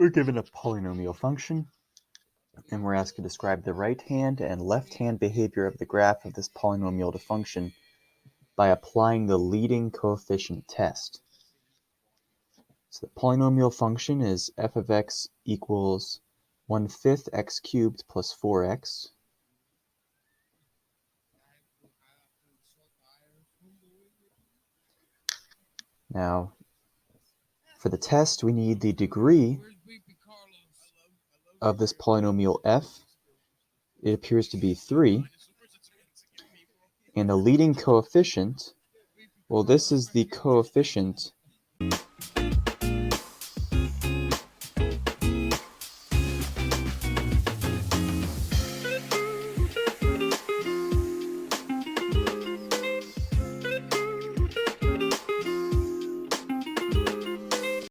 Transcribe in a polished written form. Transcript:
We're given a polynomial function, and we're asked to describe the right-hand and left-hand behavior of the graph of this polynomial to function by applying the leading coefficient test. So the polynomial function is f of x equals 1/5 x cubed plus 4x. Now, for the test, we need the degree of this polynomial f. It appears to be 3. And the leading coefficient, well, this is the coefficient